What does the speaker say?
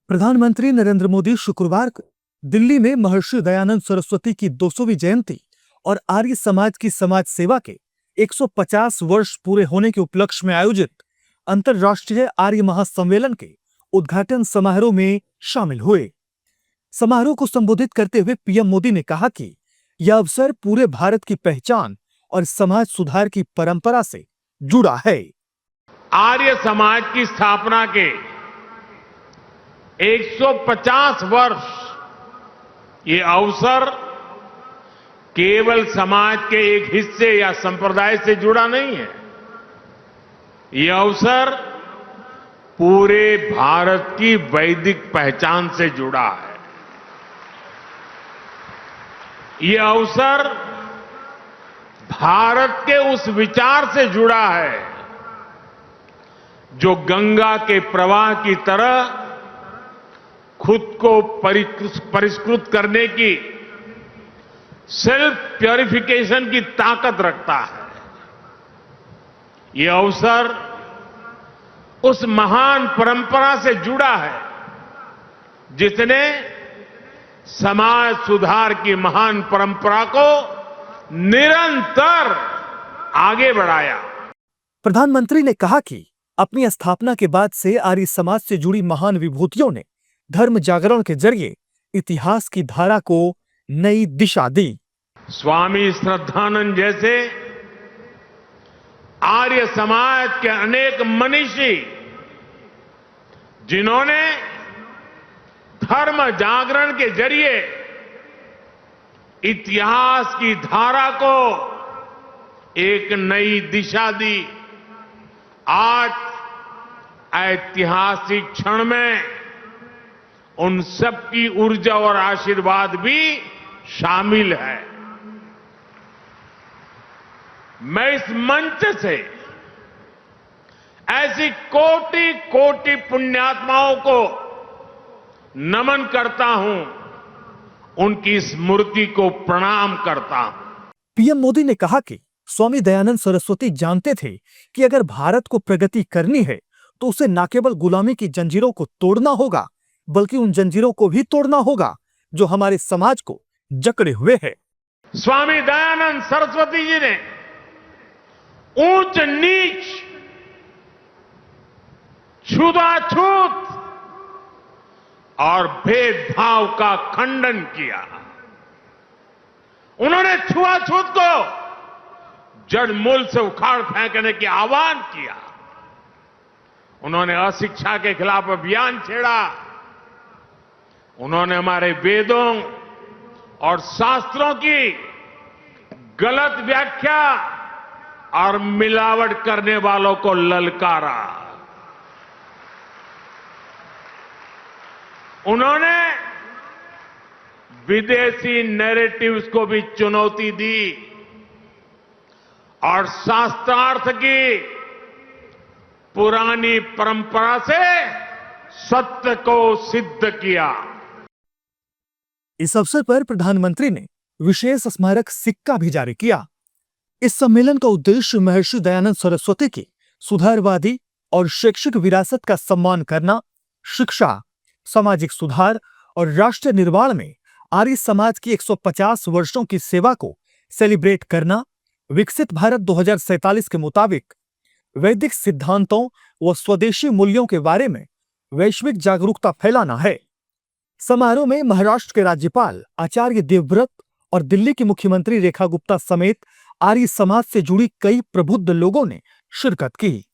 प्रधानमंत्री नरेंद्र मोदी शुक्रवार को दिल्ली में महर्षि दयानंद सरस्वती की 200वीं जयंती और आर्य समाज की समाज सेवा के 150 वर्ष पूरे होने के उपलक्ष्य में आयोजित अंतर्राष्ट्रीय आर्य महासम्मेलन के उद्घाटन समारोह में शामिल हुए। समारोह को संबोधित करते हुए पीएम मोदी ने कहा कि यह अवसर पूरे भारत की पहचान और समाज सुधार की परंपरा से जुड़ा है। आर्य समाज की स्थापना के 150 वर्ष ये अवसर केवल समाज के एक हिस्से या संप्रदाय से जुड़ा नहीं है। ये अवसर पूरे भारत की वैदिक पहचान से जुड़ा है। ये अवसर भारत के उस विचार से जुड़ा है जो गंगा के प्रवाह की तरह खुद को परिष्कृत करने की सेल्फ प्यूरिफिकेशन की ताकत रखता है। ये अवसर उस महान परंपरा से जुड़ा है जिसने समाज सुधार की महान परंपरा को निरंतर आगे बढ़ाया। प्रधानमंत्री ने कहा कि अपनी स्थापना के बाद से आर्य समाज से जुड़ी महान विभूतियों ने धर्म जागरण के जरिए इतिहास की धारा को नई दिशा दी। स्वामी श्रद्धानंद जैसे आर्य समाज के अनेक मनीषी जिन्होंने धर्म जागरण के जरिए इतिहास की धारा को एक नई दिशा दी, आज ऐतिहासिक क्षण में उन सबकी ऊर्जा और आशीर्वाद भी शामिल है। मैं इस मंच से ऐसी कोटि कोटि पुण्यात्माओं को नमन करता हूं, उनकी स्मृति को प्रणाम करता हूं। पीएम मोदी ने कहा कि स्वामी दयानंद सरस्वती जानते थे कि अगर भारत को प्रगति करनी है तो उसे न केवल गुलामी की जंजीरों को तोड़ना होगा बल्कि उन जंजीरों को भी तोड़ना होगा जो हमारे समाज को जकड़े हुए है। स्वामी दयानंद सरस्वती जी ने ऊंच नीच, छुआछूत और भेदभाव का खंडन किया। उन्होंने छुआछूत को जड़ मूल से उखाड़ फेंकने की आह्वान किया। उन्होंने अशिक्षा के खिलाफ अभियान छेड़ा। उन्होंने हमारे वेदों और शास्त्रों की गलत व्याख्या और मिलावट करने वालों को ललकारा। उन्होंने विदेशी नैरेटिव्स को भी चुनौती दी और शास्त्रार्थ की पुरानी परंपरा से सत्य को सिद्ध किया। इस अवसर पर प्रधानमंत्री ने विशेष स्मारक सिक्का भी जारी किया। इस सम्मेलन का उद्देश्य महर्षि दयानंद सरस्वती की सुधारवादी और शैक्षिक विरासत का सम्मान करना, शिक्षा, सामाजिक सुधार और राष्ट्र निर्माण में आर्य समाज की 150 वर्षों की सेवा को सेलिब्रेट करना, विकसित भारत 2047 के मुताबिक वैदिक सिद्धांतों व स्वदेशी मूल्यों के बारे में वैश्विक जागरूकता फैलाना है। समारोह में महाराष्ट्र के राज्यपाल आचार्य देवव्रत और दिल्ली की मुख्यमंत्री रेखा गुप्ता समेत आर्य समाज से जुड़ी कई प्रबुद्ध लोगों ने शिरकत की।